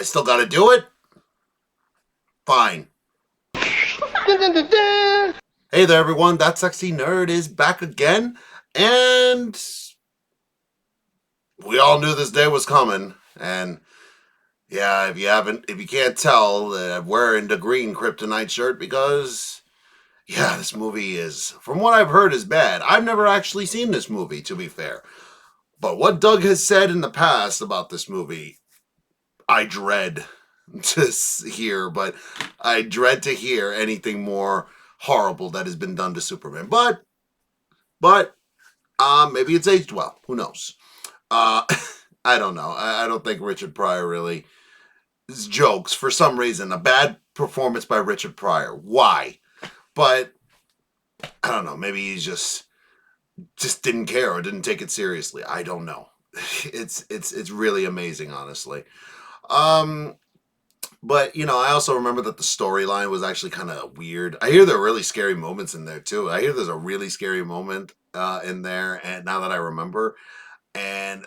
still gotta do it? Fine. Hey there, everyone. That Sexy Nerd is back again. And we all knew this day was coming. And yeah, if you can't tell, I'm wearing the green kryptonite shirt because, yeah, this movie is, from what I've heard, is bad. I've never actually seen this movie, to be fair. But what Doug has said in the past about this movie, I dread to hear, but I dread to hear anything more horrible that has been done to Superman. But maybe it's aged well. Who knows? I don't know. I don't think Richard Pryor really jokes for some reason. A bad performance by Richard Pryor. Why? But I don't know. Maybe he's just didn't care or didn't take it seriously. I don't know. It's really amazing, honestly. But, you know, I also remember that the storyline was actually kind of weird. I hear there are really scary moments in there, too. I hear there's a really scary moment in there, and now that I remember. And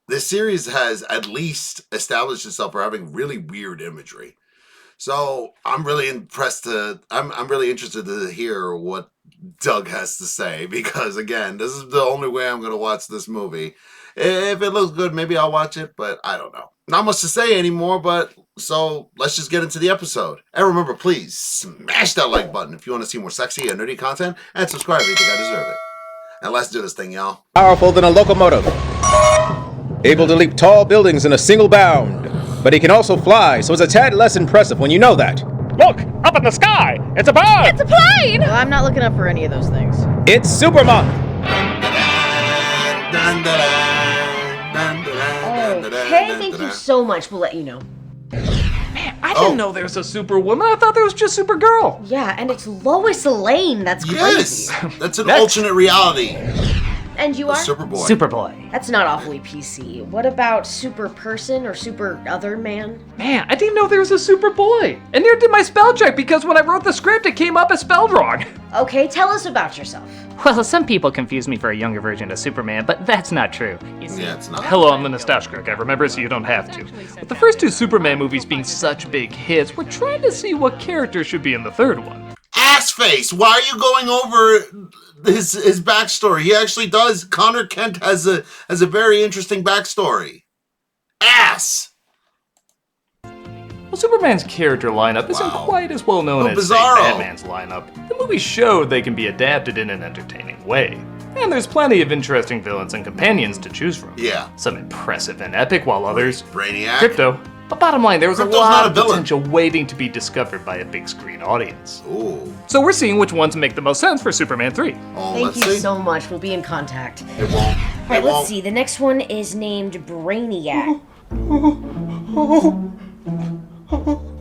this series has at least established itself for having really weird imagery. So I'm really I'm really interested to hear what Doug has to say, because, again, this is the only way I'm going to watch this movie. If it looks good, maybe I'll watch it, but I don't know. Not much to say anymore, but so let's just get into the episode. And remember, please smash that like button if you want to see more sexy and nerdy content, and subscribe if you think I deserve it. And let's do this thing, y'all. Powerful than a locomotive. Able to leap tall buildings in a single bound. But he can also fly, so it's a tad less impressive when you know that. Look! Up in the sky! It's a bird! It's a plane! Well, I'm not looking up for any of those things. It's Superman! Okay, thank you so much. We'll let you know. Man, I didn't know there was a Superwoman. I thought there was just Supergirl. Yeah, and it's Lois Lane. That's crazy. Yes! That's an alternate reality. And you are? Superboy. Superboy. That's not awfully PC. What about Super Person or Super Other Man? Man, I didn't know there was a Superboy. And neither did my spell check, because when I wrote the script, it came up as spelled wrong. Okay, tell us about yourself. Well, some people confuse me for a younger version of Superman, but that's not true. Yeah, it's not. Hello, I'm the nostalgia guy. Remember, so you don't have to. With the first two Superman movies being such big hits, we're trying to see what character should be in the third one. Assface! Why are you going over his backstory? He actually does. Connor Kent has a very interesting backstory. Ass! Well, Superman's character lineup isn't quite as well known as say, Bizarro. Batman's lineup. The movie showed they can be adapted in an entertaining way. And there's plenty of interesting villains and companions to choose from. Yeah. Some impressive and epic, while others... Brainiac. Crypto. But bottom line, there was Crypto's a lot not a of villain. potential waiting to be discovered by a big screen audience. Ooh. So we're seeing which ones make the most sense for Superman 3. Oh, Thank let's you see. so much. We'll be in contact. It won't. Alright, let's see. The next one is named Brainiac.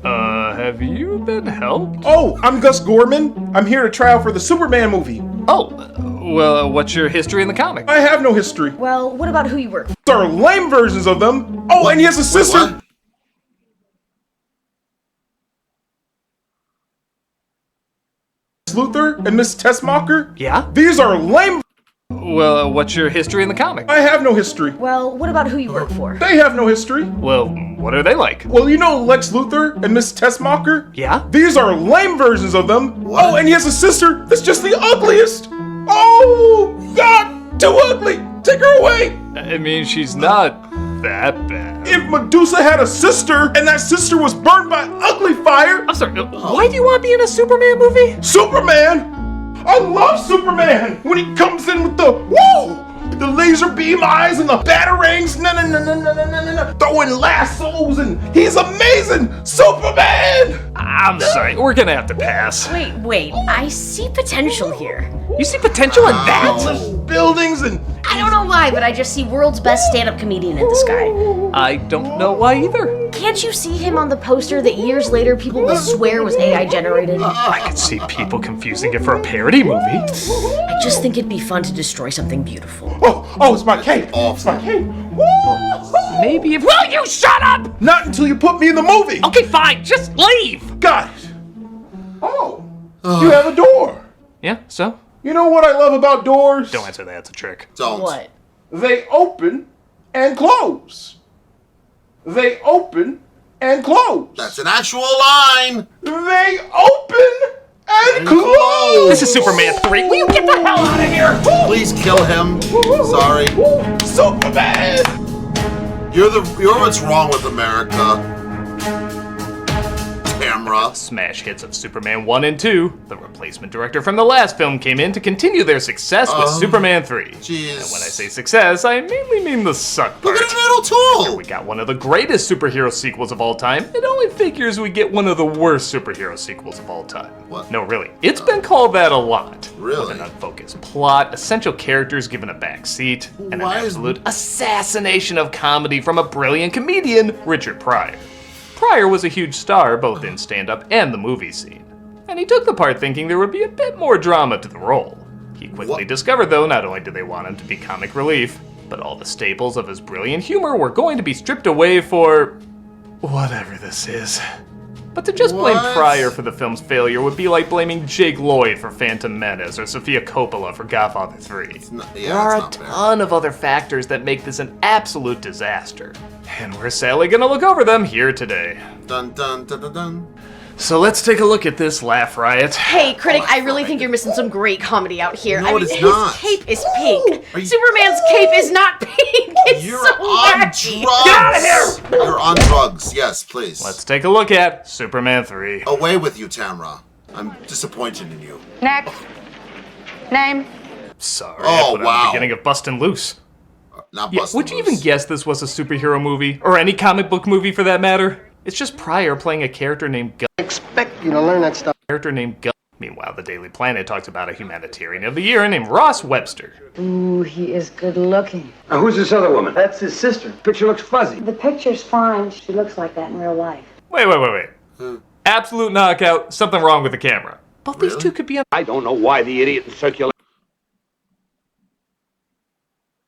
Have you been helped? Oh, I'm Gus Gorman. I'm here to try out for the Superman movie. Oh, well, what's your history in the comic? I have no history. Well, what about who you work for? There are lame versions of them. Oh, and he has a Wait, sister. what? Luthor and Miss Tessmacher. Yeah? These are lame. Well, what's your history in the comic? I have no history. Well, what about who you work for? They have no history. Well, what are they like? Well, you know Lex Luthor and Miss Tessmacher? Yeah? These are lame versions of them. What? Oh, and he has a sister that's just the ugliest. Oh, God, too ugly. Take her away. I mean, she's not that bad. If Medusa had a sister and that sister was burned by ugly fire, I'm sorry, why do you want to be in a Superman movie? Superman! I love Superman when he comes in with the woo, the laser beam eyes and the batarangs, throwing lassos, and he's amazing, Superman! I'm sorry, we're gonna have to pass. Wait. I see potential here. You see potential in that? Tallest buildings and I don't know why, but I just see world's best stand-up comedian in this guy. I don't know why either. Can't you see him on the poster that years later people will swear was AI generated? I could see people confusing it for a parody movie. I just think it'd be fun to destroy something beautiful. oh, it's my cape. It's my cape. Woo! Maybe if— Will you shut up? Not until you put me in the movie. Okay, fine, just leave. Got it. Oh, you have a door. Yeah, so? You know what I love about doors? Don't answer that, it's a trick. Don't. What? They open and close. They open and close. That's an actual line. They open and close. This is Superman 3. Will you get the hell out of here? Please kill him. Sorry. Superman. You're what's wrong with America. Tamra. Smash hits of Superman 1 and 2. The replacement director from the last film came in to continue their success with Superman 3. Jeez. And when I say success, I mainly mean the suck part. Look at Metal Tool. We got one of the greatest superhero sequels of all time. It only figures we get one of the worst superhero sequels of all time. What? No, really. It's been called that a lot. Really? With an unfocused plot, essential characters given a back seat, and an Why is- absolute assassination of comedy from a brilliant comedian, Richard Pryor. Pryor was a huge star both in stand-up and the movie scene, and he took the part thinking there would be a bit more drama to the role. He quickly What? discovered, though, not only did they want him to be comic relief, but all the staples of his brilliant humor were going to be stripped away for whatever this is. But to just blame What? Pryor for the film's failure would be like blaming Jake Lloyd for Phantom Menace or Sofia Coppola for Godfather 3. There are a not fair. ton of other factors that make this an absolute disaster. And we're sadly gonna look over them here today. Dun dun dun dun dun. So let's take a look at this laugh riot. Hey, Critic, I really think you're missing some great comedy out here. No, I it mean, is his not. cape is pink. Are you- Superman's cape is not pink. It's You're so on wacky. drugs. Get out of here! You're on drugs. Yes, please. Let's take a look at Superman 3. Away with you, Tamra. I'm disappointed in you. Next. Name. Sorry, Oh, I put on wow. the beginning of Bustin' Loose. Not Yeah, busting would you even loose. guess this was a superhero movie? Or any comic book movie for that matter? It's just Pryor playing a character named Gus. Expect you to learn that stuff. Meanwhile, the Daily Planet talks about a humanitarian of the year named Ross Webster. Ooh, he is good looking. Now, who's this other woman? That's his sister. Picture looks fuzzy. The picture's fine. She looks like that in real life. Wait. Absolute knockout, something wrong with the camera. Both these Really? two could be on I don't know why the idiot in circulation.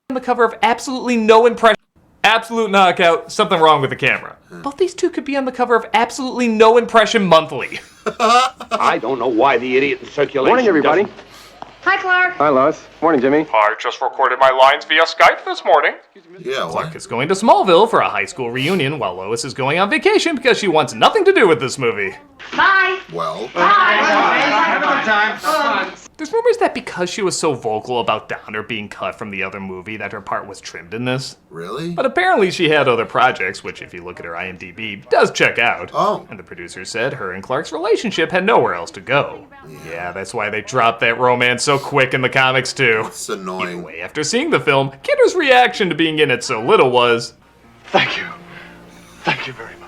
the cover of absolutely no impression. Absolute knockout, something wrong with the camera. Both these two could be on the cover of absolutely no impression monthly. I don't know why the idiot in circulation. Morning, everybody. doesn't- Hi, Clark. Hi, Lois. Morning, Jimmy. I just recorded my lines via Skype this morning. Yeah, Clark what? is going to Smallville for a high school reunion while Lois is going on vacation because she wants nothing to do with this movie. Bye. Well, There's rumors that because she was so vocal about Donner being cut from the other movie that her part was trimmed in this. really? But apparently she had other projects, which if you look at her IMDb, does check out. Oh. And the producer said her and Clark's relationship had nowhere else to go. Yeah, that's why they dropped that romance so quick in the comics too. It's annoying. Anyway, after seeing the film, Kidder's reaction to being in it so little was... Thank you. Thank you very much.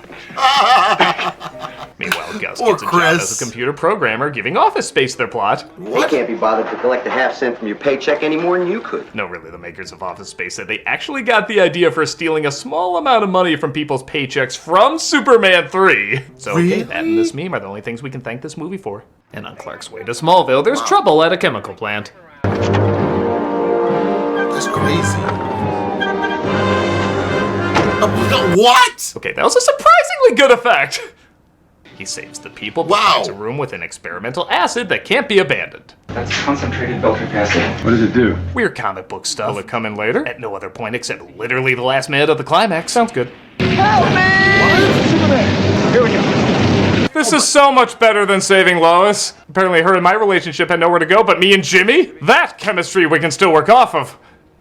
Meanwhile, Gus Poor gets a job Chris. as a computer programmer, giving Office Space their plot. They can't be bothered to collect a half cent from your paycheck any more than you could. No, really, the makers of Office Space said they actually got the idea for stealing a small amount of money from people's paychecks from Superman 3. So, okay, that and this meme are the only things we can thank this movie for. And on Clark's way to Smallville, there's trouble at a chemical plant. That's crazy. What? Okay, that was a surprisingly good effect. He saves the people, but Wow. finds a room with an experimental acid that can't be abandoned. That's concentrated filtric acid. What does it do? Weird comic book stuff will come in later, at no other point except literally the last minute of the climax. Sounds good. This is so much better than saving Lois. Apparently her and my relationship had nowhere to go, but me and Jimmy? That chemistry we can still work off of.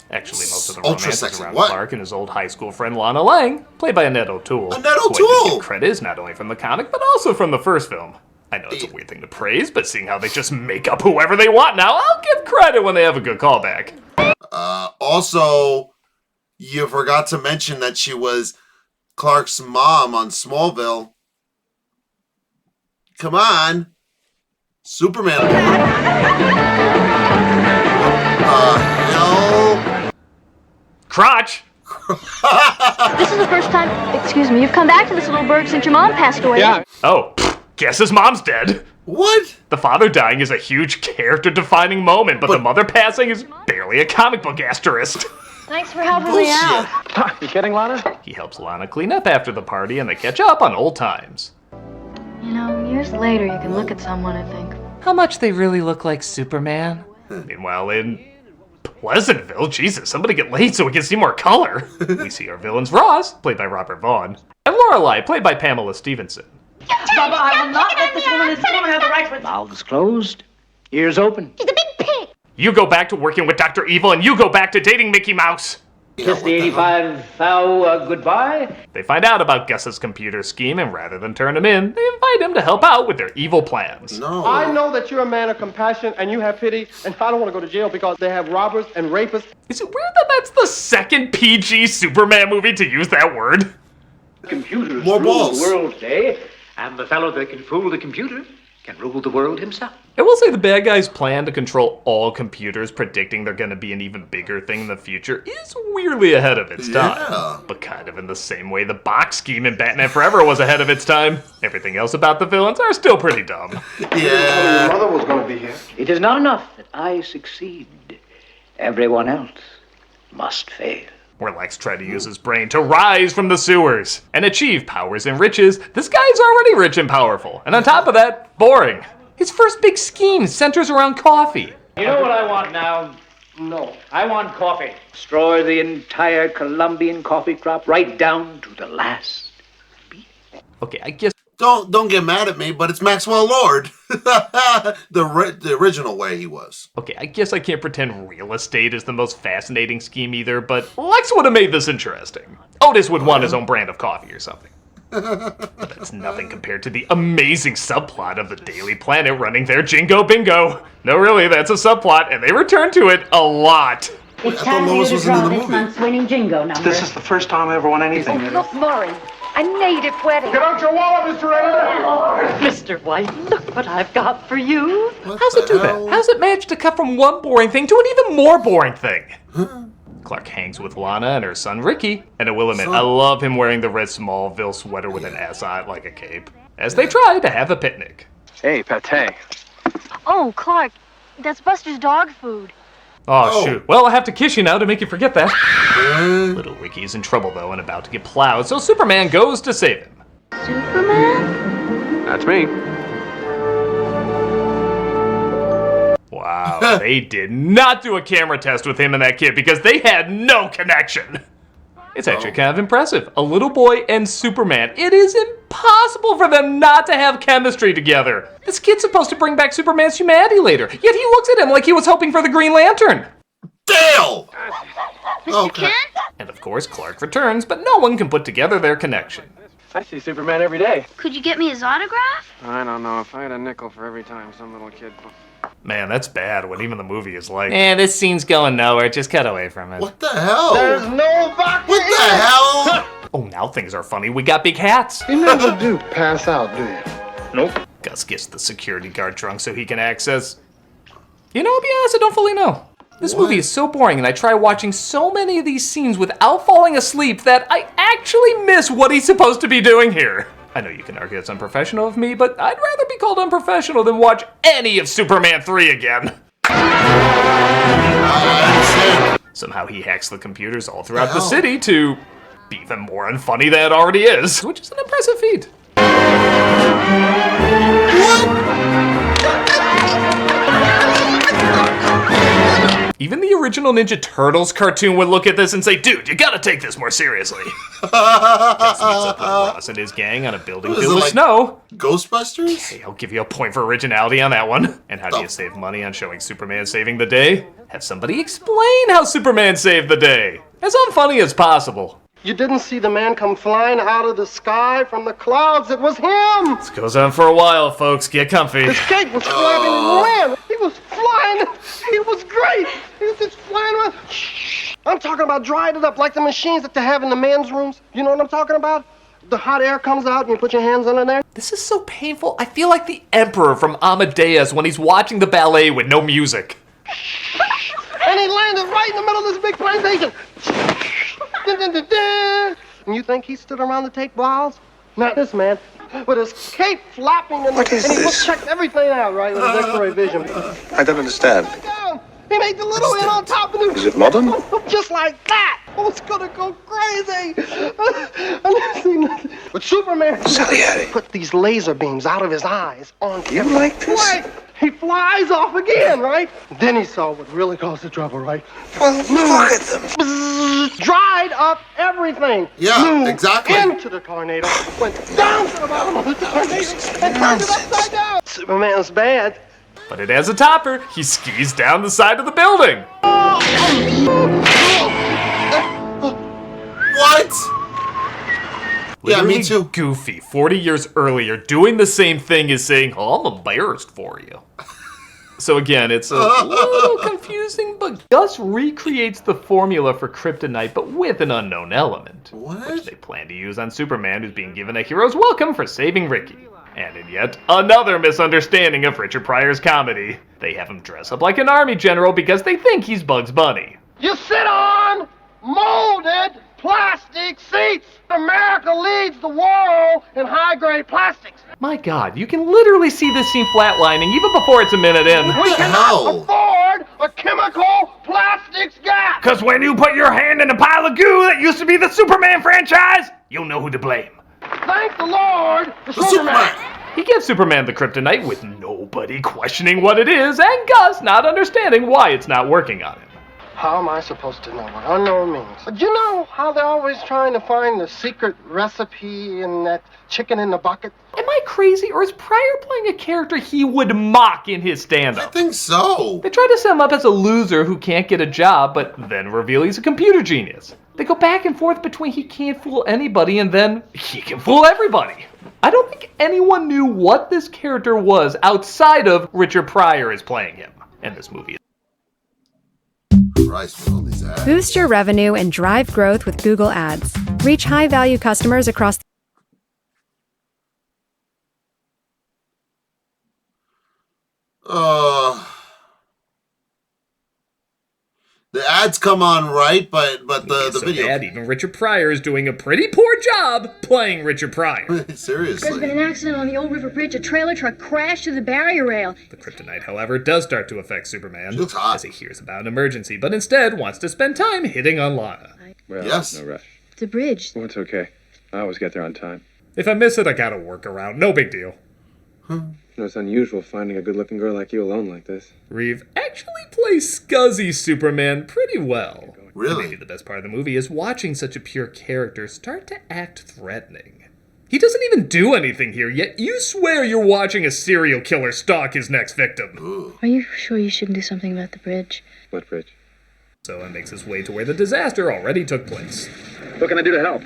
Actually, most of the Ultra romance is sexy. around What? Clark and his old high school friend Lana Lang, played by Annette O'Toole. Annette who I think O'Toole! give credit is not only from the comic, but also from the first film. I know it's a weird thing to praise, but seeing how they just make up whoever they want now, I'll give credit when they have a good callback. Also, you forgot to mention that she was Clark's mom on Smallville. Come on. Superman. Hell? Crotch! This is the first time, excuse me, you've come back to this little burg since your mom passed away. Yeah. Oh, guess his mom's dead. What? The father dying is a huge character-defining moment, but the mother passing is barely a comic book asterisk. Thanks for helping me out. Bullshit. You kidding, Lana? He helps Lana clean up after the party, and they catch up on old times. You know, years later you can look at someone and think, How much they really look like Superman? Meanwhile, in Pleasantville, Jesus, somebody get laid so we can see more color. We see our villains Ross, played by Robert Vaughn, and Lorelai, played by Pamela Stevenson. Bubba, I will not let this woman have the right to... Mouths closed, ears open. He's a big pig. You go back to working with Dr. Evil, and you go back to dating Mickey Mouse. Kiss the 85 thou goodbye. They find out about Gus's computer scheme, and rather than turn him in, they invite him to help out with their evil plans. No. I know that you're a man of compassion and you have pity, and I don't want to go to jail because they have robbers and rapists. Is it weird that that's the second PG Superman movie to use that word? Computers More rule balls. the world today, and the fellow that can fool the computer can rule the world himself. I will say the bad guys' plan to control all computers, predicting they're going to be an even bigger thing in the future, is weirdly ahead of its time. But kind of in the same way the box scheme in Batman Forever was ahead of its time. Everything else about the villains are still pretty dumb. Yeah. Your mother was going to be here. It is not enough that I succeed. Everyone else must fail. Where Lex tried to use his brain to rise from the sewers and achieve powers and riches, this guy's already rich and powerful. And on top of that, boring. His first big scheme centers around coffee. You know what I want now? No. I want coffee. Destroy the entire Colombian coffee crop right down to the last. Okay, I guess Don't get mad at me, but it's Maxwell Lord. the original way he was. Okay, I guess I can't pretend real estate is the most fascinating scheme either, but Lex would have made this interesting. Otis would want his own brand of coffee or something. But that's nothing compared to the amazing subplot of the Daily Planet running their Jingo Bingo. No, really, that's a subplot, and they return to it a lot. It's I time thought for you Lois to was into draw the this movie. month's winning jingo number. This is the first time I ever won anything. Look, Maury, a native wedding. Get out your wallet, Mr. Editor! Mr. White, look what I've got for you. How's it do that? How's it manage to cut from one boring thing to an even more boring thing? Clark hangs with Lana and her son Ricky, and I will admit, I love him wearing the red Smallville sweater with an S on it like a cape, as they try to have a picnic. Hey, pate. Oh, Clark, that's Buster's dog food. Oh, shoot. Well, I have to kiss you now to make you forget that. Little Ricky is in trouble, though, and about to get plowed, so Superman goes to save him. Superman? That's me. Wow, they did not do a camera test with him and that kid because they had no connection. It's actually kind of impressive. A little boy and Superman. It is impossible for them not to have chemistry together. This kid's supposed to bring back Superman's humanity later, yet he looks at him like he was hoping for the Green Lantern. Dale! Mr. Kent? And of course, Clark returns, but no one can put together their connection. I see Superman every day. Could you get me his autograph? I don't know. If I had a nickel for every time some little kid... Man, that's bad when even the movie is like, this scene's going nowhere, just cut away from it. What the hell? There's no vodka. What the hell? Oh, now things are funny. We got big hats. You never do pass out, do you? Nope. Gus gets the security guard drunk so he can access. You know, I'll be honest, I don't fully know. This movie is so boring, and I try watching so many of these scenes without falling asleep that I actually miss what he's supposed to be doing here. I know you can argue it's unprofessional of me, but I'd rather be called unprofessional than watch any of Superman 3 again. Somehow he hacks the computers all throughout the city to be even more unfunny than it already is, which is an impressive feat. Even the original Ninja Turtles cartoon would look at this and say, dude, you gotta take this more seriously. Gus meets up with Ross and his gang on a building filled with snow. Ghostbusters? Hey, I'll give you a point for originality on that one. And how do you save money on showing Superman saving the day? Have somebody explain how Superman saved the day. As unfunny as possible. You didn't see the man come flying out of the sky from the clouds. It was him. This goes on for a while, folks. Get comfy. His cape was flapping in the wind. He was flying. He was great. He was just flying around. Shh. I'm talking about dried it up like the machines that they have in the men's rooms. You know what I'm talking about? The hot air comes out and you put your hands under there. This is so painful. I feel like the Emperor from Amadeus when he's watching the ballet with no music. And he landed right in the middle of this big plantation. Dun, dun, dun, dun. And you think he stood around to take bows? Not this man. With his cape flapping and he checked everything out, right, with his X-ray vision. I don't understand. He made the little in on top of him. Is it modern? Just like that. Oh, it's gonna go crazy. I never seen nothing. But Superman Sally Harry. put these laser beams out of his eyes on You like this? Right. he flies off again, right? Then he saw what really caused the trouble, right? Well, look at them. Dried up everything. Yeah, Flew exactly. into the tornado, went down to the bottom of the tornado, and turned it upside down. Superman was bad. But it has a topper. He skis down the side of the building. What? Yeah, me Literally too. Goofy, 40 years earlier, doing the same thing as saying, "Oh, I'm embarrassed for you." So again, it's a little confusing, but Gus recreates the formula for kryptonite, but with an unknown element. What? Which they plan to use on Superman, who's being given a hero's welcome for saving Ricky. And in yet another misunderstanding of Richard Pryor's comedy, they have him dress up like an army general because they think he's Bugs Bunny. You sit on molded plastic seats. America leads the world in high-grade plastics. My God, you can literally see this scene flatlining even before it's a minute in. We cannot afford a chemical plastics gap. Because when you put your hand in a pile of goo that used to be the Superman franchise, you'll know who to blame. Thank the Lord for Superman. He gives Superman the kryptonite with nobody questioning what it is, and Gus not understanding why it's not working on him. How am I supposed to know what unknown means? But you know how they're always trying to find the secret recipe in that chicken in the bucket? Am I crazy, or is Pryor playing a character he would mock in his stand-up? I think so. They try to set him up as a loser who can't get a job, but then reveal he's a computer genius. They go back and forth between he can't fool anybody and then he can fool everybody. I don't think anyone knew what this character was outside of Richard Pryor is playing him. And this movie Christ, with all these ads. Boost your revenue and drive growth with Google Ads. Reach high-value customers across the ads come on right, but the so video. bad, even Richard Pryor is doing a pretty poor job playing Richard Pryor. Seriously. There's been an accident on the Old River Bridge. A trailer truck crashed through the barrier rail. The kryptonite, however, does start to affect Superman She looks hot. as he hears about an emergency, but instead wants to spend time hitting on Lana. Well, Yes. no rush. The bridge. Well, it's okay. I always get there on time. If I miss it, I gotta work around. No big deal. You know, it's unusual finding a good-looking girl like you alone like this. Reeve actually plays scuzzy Superman pretty well. Really? Maybe the best part of the movie is watching such a pure character start to act threatening. He doesn't even do anything here, yet you swear you're watching a serial killer stalk his next victim. Ooh. Are you sure you shouldn't do something about the bridge? What bridge? So it makes his way to where the disaster already took place. What can I do to help?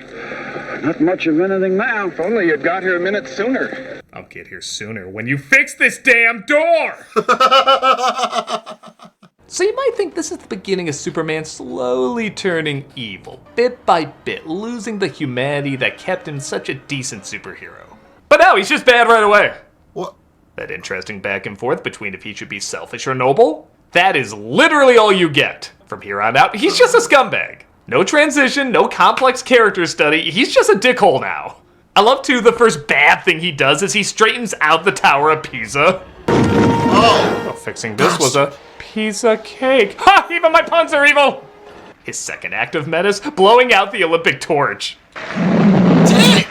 Not much of anything now. If only you'd got here a minute sooner. I'll get here sooner when you fix this damn door! So you might think this is the beginning of Superman slowly turning evil, bit by bit, losing the humanity that kept him such a decent superhero. But no, he's just bad right away. What? That interesting back and forth between if he should be selfish or noble, that is literally all you get. From here on out, he's just a scumbag. No transition, no complex character study, he's just a dickhole now. I love, too, the first bad thing he does is he straightens out the Tower of Pisa. Oh, fixing this was a piece of cake. Ha! Even my puns are evil! His second act of menace, blowing out the Olympic torch. Dick!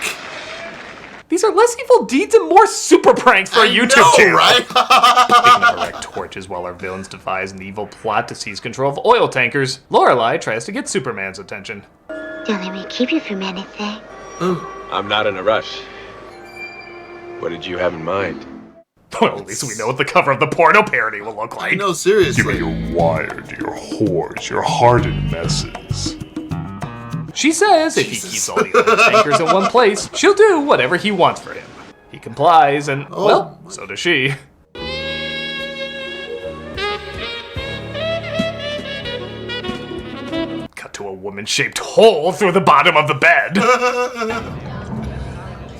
These are less evil deeds and more super pranks for a YouTube channel. Right? Picking up erect torches while our villains devise an evil plot to seize control of oil tankers, Lorelei tries to get Superman's attention. Don't let me keep you from anything. I'm not in a rush. What did you have in mind? Well, at least we know what the cover of the porno parody will look like. I know, seriously. Give me your wired, your whores, your hardened messes. She says if he keeps all the oil tankers in one place, she'll do whatever he wants for him. He complies, and, well, so does she. Cut to a woman-shaped hole through the bottom of the bed.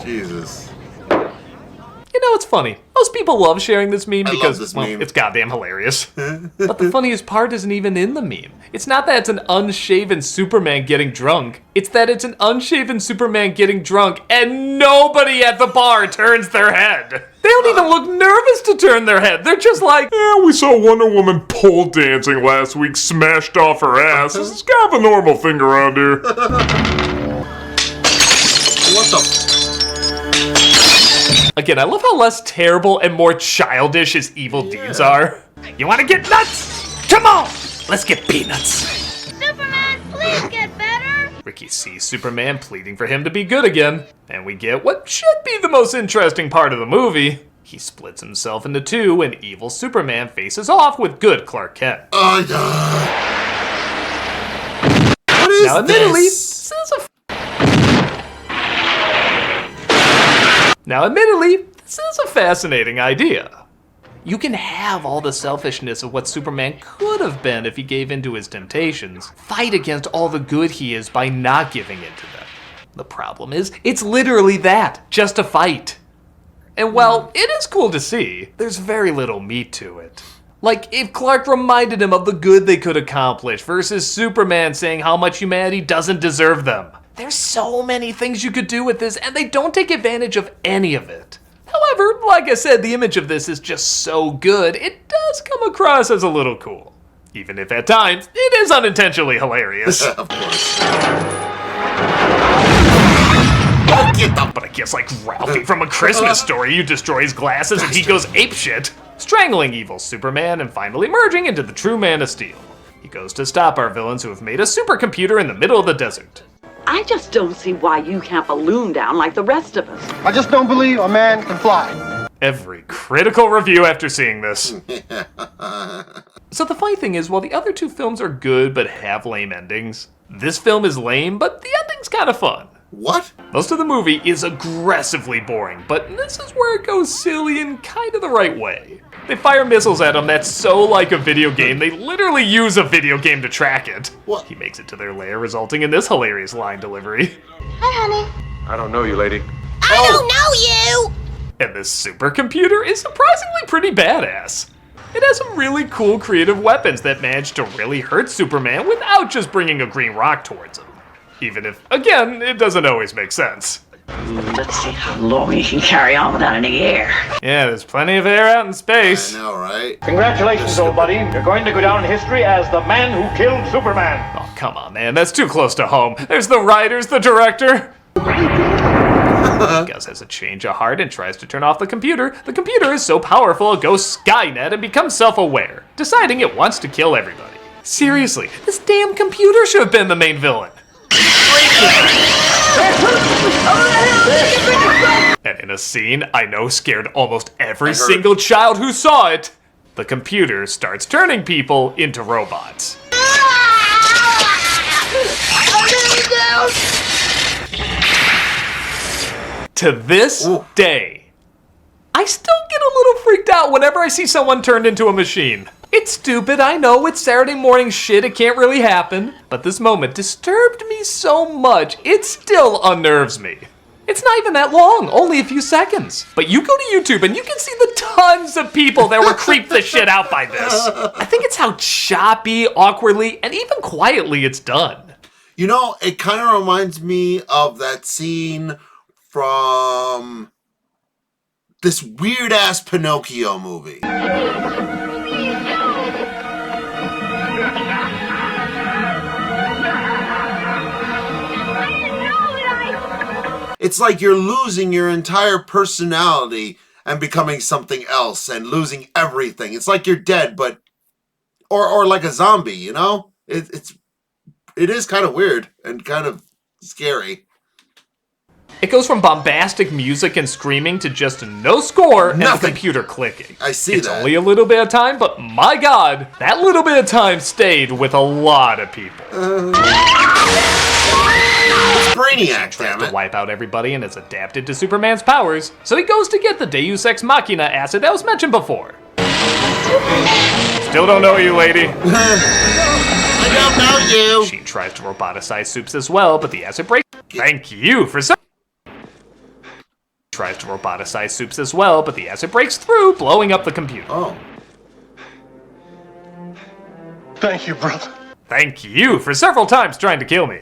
Jesus. You know, it's funny. Most people love sharing this meme because, this well, meme. it's goddamn hilarious. But the funniest part isn't even in the meme. It's not that it's an unshaven Superman getting drunk. It's that it's an unshaven Superman getting drunk and nobody at the bar turns their head. They don't even look nervous to turn their head. They're just like, Yeah, we saw Wonder Woman pole dancing last week, smashed off her ass. It's kind of a normal thing around here. What the? Again, I love how less terrible and more childish his evil deeds are. You wanna get nuts? Come on! Let's get peanuts. Superman, please get better. Ricky sees Superman pleading for him to be good again, and we get what should be the most interesting part of the movie. He splits himself into two, and evil Superman faces off with good Clark Kent. What is Now, admittedly, this? This is a fascinating idea. You can have all the selfishness of what Superman could have been if he gave in to his temptations, fight against all the good he is by not giving in to them. The problem is, it's literally that, just a fight. And while it is cool to see, there's very little meat to it. Like, if Clark reminded him of the good they could accomplish versus Superman saying how much humanity doesn't deserve them. There's so many things you could do with this, and they don't take advantage of any of it. However, like I said, the image of this is just so good, it does come across as a little cool. Even if at times, it is unintentionally hilarious. Of course. But I guess like Ralphie from A Christmas Story, you destroy his glasses and he goes apeshit, strangling evil Superman and finally merging into the true Man of Steel. He goes to stop our villains who have made a supercomputer in the middle of the desert. I just don't see why you can't balloon down like the rest of us. I just don't believe a man can fly. Every critical review after seeing this. So the funny thing is, while the other two films are good but have lame endings, this film is lame, but the ending's kind of fun. What? Most of the movie is aggressively boring, but this is where it goes silly in kind of the right way. They fire missiles at him that's so like a video game, they literally use a video game to track it. What? He makes it to their lair, resulting in this hilarious line delivery. Hi, honey. I don't know you, lady. I don't know you. And this supercomputer is surprisingly pretty badass. It has some really cool creative weapons that manage to really hurt Superman without just bringing a green rock towards him. Even if, again, it doesn't always make sense. Let's see how long you can carry on without any air. Yeah, there's plenty of air out in space. I know, right? Congratulations, old buddy. You're going to go down in history as the man who killed Superman. Oh, come on, man. That's too close to home. There's the writers, the director. Gus has a change of heart and tries to turn off the computer. The computer is so powerful it goes Skynet and becomes self-aware, deciding it wants to kill everybody. Seriously, this damn computer should have been the main villain. And in a scene I know scared almost every single child who saw it, the computer starts turning people into robots. To this day, I still get a little freaked out whenever I see someone turned into a machine. It's stupid, I know, it's Saturday morning shit, it can't really happen. But this moment disturbed me so much, it still unnerves me. It's not even that long, only a few seconds. But you go to YouTube and you can see the tons of people that were creeped the shit out by this. I think it's how choppy, awkwardly, and even quietly it's done. You know, it kind of reminds me of that scene from this weird-ass Pinocchio movie. It's like you're losing your entire personality and becoming something else and losing everything. It's like you're dead, but or like a zombie, you know? It is kind of weird and kind of scary. It goes from bombastic music and screaming to just no score and the computer clicking. I see it's that. It's only a little bit of time, but my god, that little bit of time stayed with a lot of people. It's Brainiac, damn it. To wipe out everybody and is adapted to Superman's powers, so he goes to get the Deus Ex Machina acid that was mentioned before. Still don't know you, lady. I don't know you. She tries to roboticize Supes as well, but the acid breaks. Thank you for some. Tries to roboticize Supes as well, but the acid breaks through, blowing up the computer. Oh. Thank you, brother. Thank you for several times trying to kill me.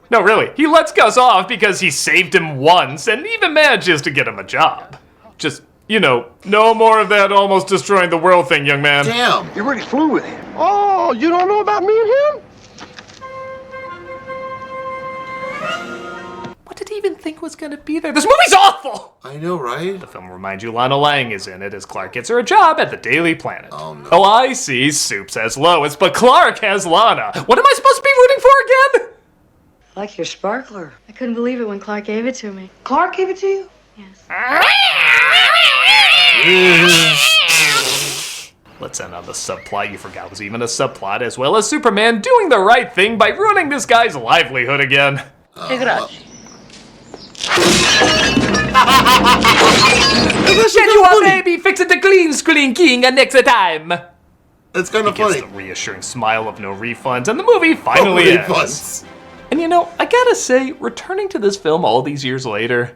No, really, he lets Gus off because he saved him once and even manages to get him a job. Just, you know, no more of that almost destroying the world thing, young man. Damn. You really flew with him. Oh, you don't know about me and him? What did he even think was gonna be there? This movie's awful! I know, right? The film reminds you Lana Lang is in it as Clark gets her a job at the Daily Planet. Oh, no. Oh, I see. Soups has Lois, but Clark has Lana. What am I supposed to be rooting for again? Like your sparkler. I couldn't believe it when Clark gave it to me. Clark gave it to you? Let's end on the subplot you forgot was even a subplot, as well as Superman doing the right thing by ruining this guy's livelihood again. Get you a baby, fix it to clean screen king next time. It's kind of He funny. gets the reassuring smile of no refunds, and the movie finally ends. And you know, I gotta say, returning to this film all these years later,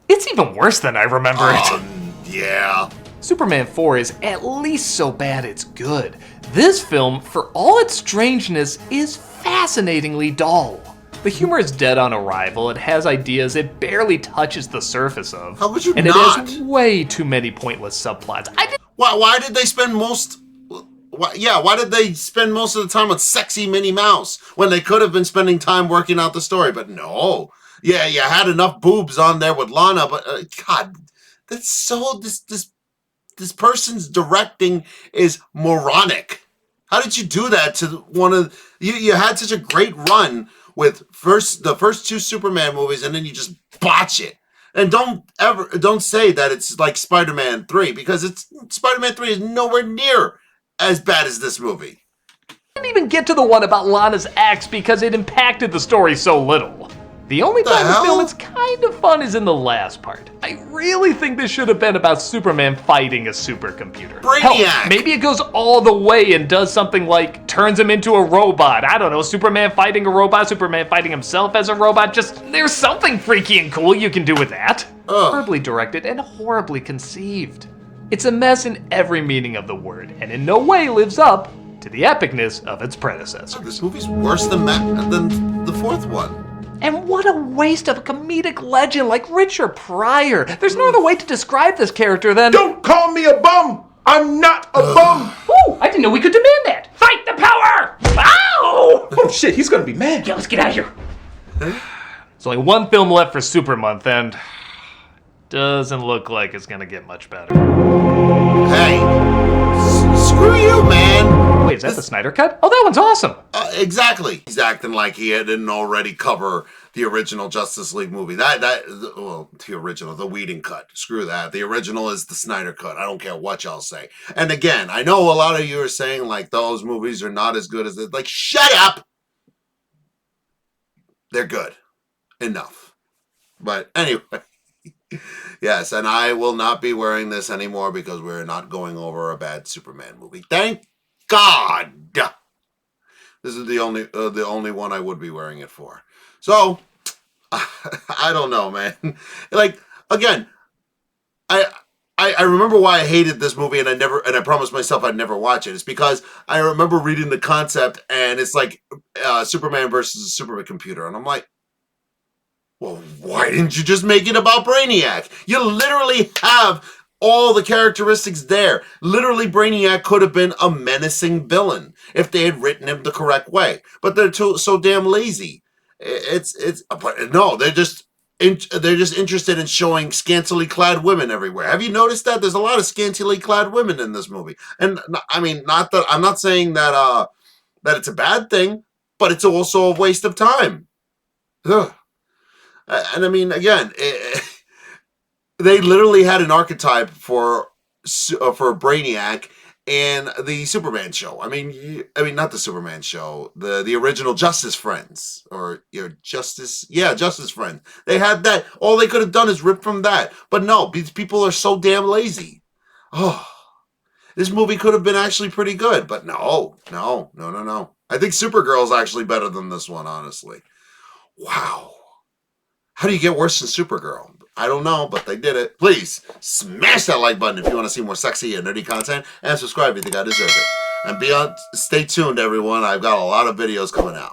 it's even worse than I remember it. Yeah. Superman 4 is at least so bad it's good. This film, for all its strangeness, is fascinatingly dull. The humor is dead on arrival, it has ideas it barely touches the surface of. How would you and not? it has way too many pointless subplots. Why did they spend most... why did they spend most of the time on sexy Minnie Mouse when they could have been spending time working out the story? But no. Yeah, you had enough boobs on there with Lana, but God, that's so... This person's directing is moronic. How did you do that to one of... You had such a great run with the first two Superman movies, and then you just botch it. And don't say that it's like Spider-Man 3, because Spider-Man 3 is nowhere near as bad as this movie. I didn't even get to the one about Lana's ex because it impacted the story so little. The only time the film is kind of fun is in the last part. I really think this should have been about Superman fighting a supercomputer. Brainiac! Hell, maybe it goes all the way and does something like turns him into a robot. I don't know, Superman fighting a robot, Superman fighting himself as a robot. Just, there's something freaky and cool you can do with that. Horribly directed and horribly conceived. It's a mess in every meaning of the word, and in no way lives up to the epicness of its predecessor. This movie's worse than the fourth one. And what a waste of a comedic legend like Richard Pryor. There's no other way to describe this character than... Don't call me a bum! I'm not a bum! Oh, I didn't know we could demand that. Fight the power! Ow! Oh shit, he's gonna be mad. Yeah, let's get out of here. There's only one film left for Super Month, and doesn't look like it's gonna get much better. Hey, screw you, man. Wait, is that the Snyder Cut? Oh, that one's awesome. Exactly. He's acting like he didn't already cover the original Justice League movie. The Whedon cut. Screw that. The original is the Snyder Cut. I don't care what y'all say. And again, I know a lot of you are saying like those movies are not as good as it. Like, shut up. They're good. Enough. But anyway. Yes, and I will not be wearing this anymore because we're not going over a bad Superman movie. Thank God. This is the only one I would be wearing it for. So, I don't know, man. Like, again, I remember why I hated this movie, and I promised myself I'd never watch it. It's because I remember reading the concept, and it's like Superman versus a supercomputer, and I'm like, well, why didn't you just make it about Brainiac? You literally have all the characteristics there. Literally, Brainiac could have been a menacing villain if they had written him the correct way. But they're so damn lazy. But no, they're just interested in showing scantily clad women everywhere. Have you noticed that? There's a lot of scantily clad women in this movie. And I mean, I'm not saying that it's a bad thing, but it's also a waste of time. Ugh. And I mean, again, they literally had an archetype for Brainiac in the Superman show. I mean, not the Superman show, the original Justice Friends, or Justice Friends. They had that. All they could have done is rip from that. But no, these people are so damn lazy. Oh, this movie could have been actually pretty good, but no. I think Supergirl's actually better than this one, honestly. Wow. How do you get worse than Supergirl? I don't know, but they did it. Please, smash that like button if you want to see more sexy and nerdy content, and subscribe if you think I deserve it. And stay tuned, everyone. I've got a lot of videos coming out.